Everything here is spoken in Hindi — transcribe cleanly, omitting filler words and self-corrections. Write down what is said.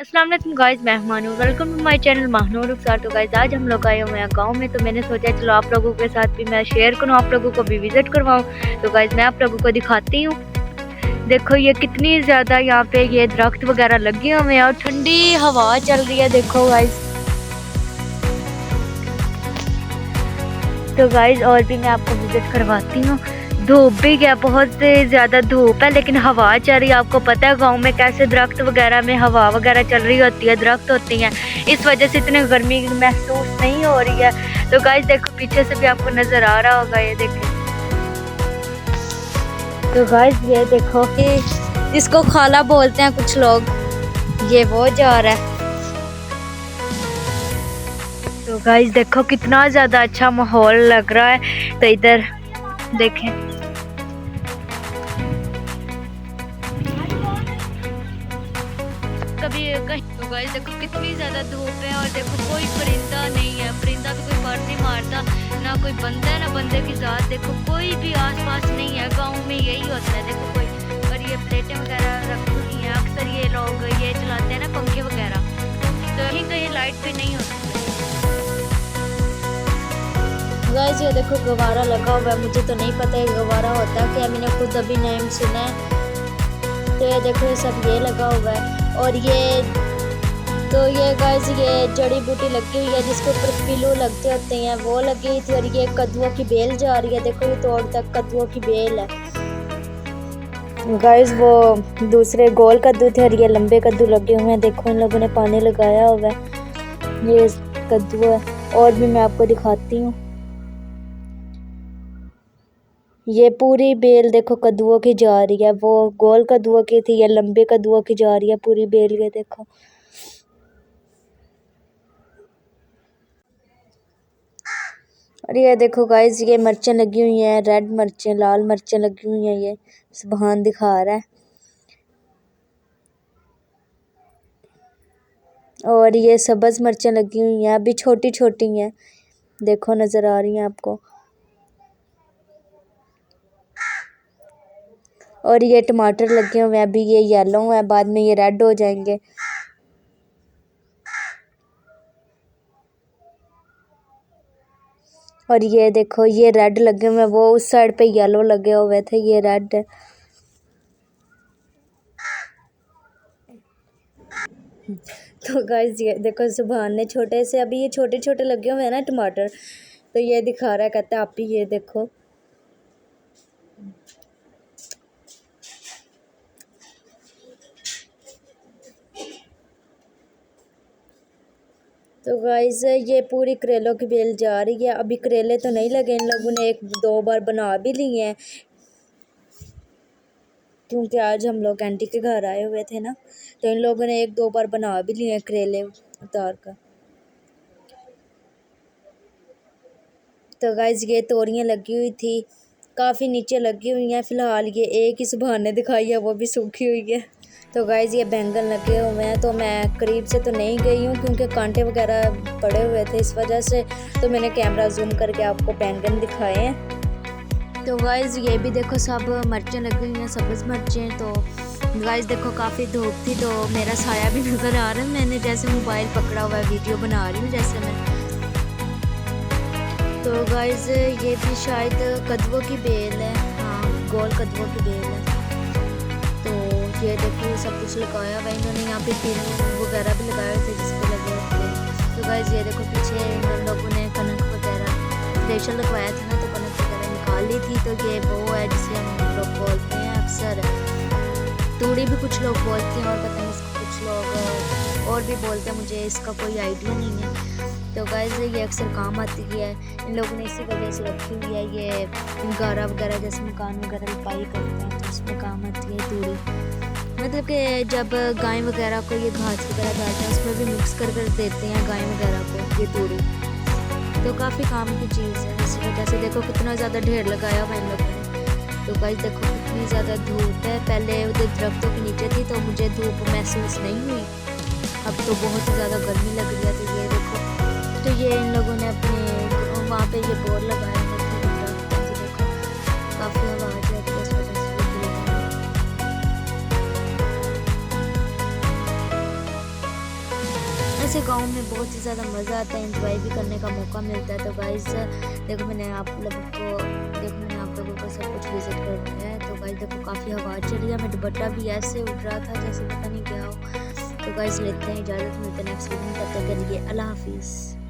अस्सलाम वालेकुम गाइस, मैं Manu. Welcome to my channel Mahanoor Rukhsar. तो गाइस आज हम लोग आए हुए हैं गांव में, तो मैंने सोचा चलो आप लोगों के साथ भी मैं शेयर करूं, आप लोगों को भी विजिट करवाऊं। तो गाइस मैं आप लोगों को दिखाती हूं। देखो ये कितनी ज़्यादा यहाँ पे ये दरख्त वगैरह लगे हुए हैं और ठंडी हवा चल रही है। देखो गाइस, तो गाइस और भी मैं आपको विजिट करवाती हूँ। धूप भी क्या, बहुत ज़्यादा धूप है लेकिन हवा चल रही है। आपको पता है गांव में कैसे दरख्त वगैरह में हवा वगैरह चल रही होती है, दरख्त होती हैं, इस वजह से इतनी गर्मी महसूस नहीं हो रही है। तो गाइस देखो पीछे से भी आपको नज़र आ रहा होगा, ये देखें। तो गाइस ये देखो कि जिसको खाला बोलते हैं कुछ लोग, ये वो जा रहा है। तो गाइस देखो कितना ज़्यादा अच्छा माहौल लग रहा है। तो इधर देखें, कभी कहीं। तो गाइस देखो कितनी ज़्यादा धूप है और देखो कोई परिंदा नहीं है, परिंदा भी कोई पर नहीं मारता, ना कोई बंदा है ना बंदे की जात। देखो कोई भी आसपास नहीं है। गांव में यही होता है। देखो कोई, और ये प्लेटें वगैरह रखी हुई हैं, अक्सर ये लोग ये चलाते हैं ना पंखे वगैरह, तो कहीं कहीं लाइट भी नहीं होती। गाइस ये देखो गवारा लगा हुआ है, मुझे तो नहीं पता है गवारा होता है क्या, मैंने खुद अभी नेम सुना है। तो ये देखो ये सब ये लगा हुआ है। और ये तो ये गाइस ये जड़ी बूटी लगी हुई है जिसके ऊपर पिल्लू लगते होते हैं, वो लगी हुई थी। और ये कद्दुओं की बेल जा रही है, देखो ये तोड़ तक कद्दुओं की बेल है। गाइस वो दूसरे गोल कद्दू थे और ये लंबे कद्दू लगे हुए हैं। देखो इन लोगों ने पानी लगाया हुआ है, ये कद्दू है। और भी मैं आपको दिखाती हूँ, ये पूरी बेल देखो कद्दुओं की जा रही है। वो गोल कद्दुओं की थी, ये लंबे कद्दुओं की जा रही है पूरी बेल। ये देखो और ये देखो गाइस ये मिर्चें लगी हुई हैं, रेड मिर्चें, लाल मिर्चें लगी हुई हैं। ये सुबहान दिखा रहा है। और ये सब्ज़ मिर्चें लगी हुई हैं, अभी छोटी छोटी हैं, देखो नज़र आ रही हैं आपको। और ये टमाटर लगे हुए हैं, अभी ये येलो है, बाद में ये रेड हो जाएंगे। और ये देखो ये रेड लगे हुए हैं, वो उस साइड पे येलो लगे हुए थे, ये रेड है। तो गाइस ये देखो सुभान ने छोटे से, अभी ये छोटे छोटे लगे हुए हैं ना टमाटर, तो ये दिखा रहा है, कहता है आप ही ये देखो। तो गाइस ये पूरी करेलों की बेल जा रही है। अभी करेले तो नहीं लगे, इन लोगों ने एक दो बार बना भी लिए हैं, क्योंकि आज हम लोग आंटी के घर आए हुए थे ना, तो इन लोगों ने एक दो बार बना भी लिए हैं करेले उतार कर। तो गाइस ये तोरियां लगी हुई थी, काफ़ी नीचे लगी हुई हैं। फ़िलहाल ये एक ही सुबह ने दिखाई है, वो भी सूखी हुई है। तो गाइस ये बैंगन लगे हुए हैं, तो मैं करीब से तो नहीं गई हूँ क्योंकि कांटे वगैरह पड़े हुए थे, इस वजह से तो मैंने कैमरा जूम करके आपको बैंगन दिखाए हैं। तो गाइस ये भी देखो सब मिर्चें लगी हुई हैं, सब्ज़ मिर्चें। तो गाइस देखो काफ़ी धूप थी तो मेरा साया भी नज़र आ रहा है। मैंने जैसे मोबाइल पकड़ा हुआ है, वीडियो बना रही हूँ जैसे मैं। तो गाइस ये भी शायद कद्दुओं की बेल है, हाँ गोल कद्दुओं की बेल है। तो ये देखो सब कुछ लगाया हुआ है इन्होंने, यहाँ पे पिल्लू वगैरह भी लगाए थे जिस पे लगे थे। तो गाइस ये देखो पीछे इन लोगों ने कनक वगैरह थ्रेशर लगवाया था ना, तो कनक वगैरह निकाल ली थी। तो ये वो है जिसे हम लोग बोलते हैं अक्सर तूड़ी भी कुछ लोग बोलते हैं, और पता नहीं इसको कुछ लोग और भी बोलते हैं, मुझे इसका कोई आइडिया नहीं है। तो गाइस ये अक्सर काम आती है, इन लोगों ने इसी वजह से रखी हुई है। ये गारा वगैरह जैसे मकान वगैरह लिपाई करते हैं तो उसमें काम आती है तूड़ी। मतलब कि जब गाय वगैरह को ये घास वगैरह डालते हैं उसमें भी मिक्स कर देते हैं गाय वगैरह को ये तूड़ी। तो काफ़ी काम की चीज़ है, इसी वजह से देखो कितना ज़्यादा ढेर लगाया हुआ इन लोगों ने। तो गाइस देखो कितनी ज़्यादा धूप है, पहले उधर दरख्तों के नीचे थी तो मुझे धूप महसूस नहीं हुई, अब तो बहुत ही ज़्यादा गर्मी लग रही है। तो ये देखो, तो ये इन लोगों ने अपने वहाँ पे ये बोर लगाया है, तो देखो काफ़ी हवा आ जाती है, इस वजह से ऐसे गांव में बहुत ही ज़्यादा मज़ा आता है, एंजॉय भी करने का मौका मिलता है। तो गाइस देखो मैंने आप लोगों को सब कुछ विजिट करवाया है। तो गाइस देखो काफ़ी हवा चल रही है, मैं दुपट्टा भी ऐसे उड़ रहा था जैसे पता नहीं क्या हो। तो गाइस लेते हैं इजाज़त, मिलते हैं नेक्स्ट वीडियो में, तब तक के लिए अल्लाह हाफिज़।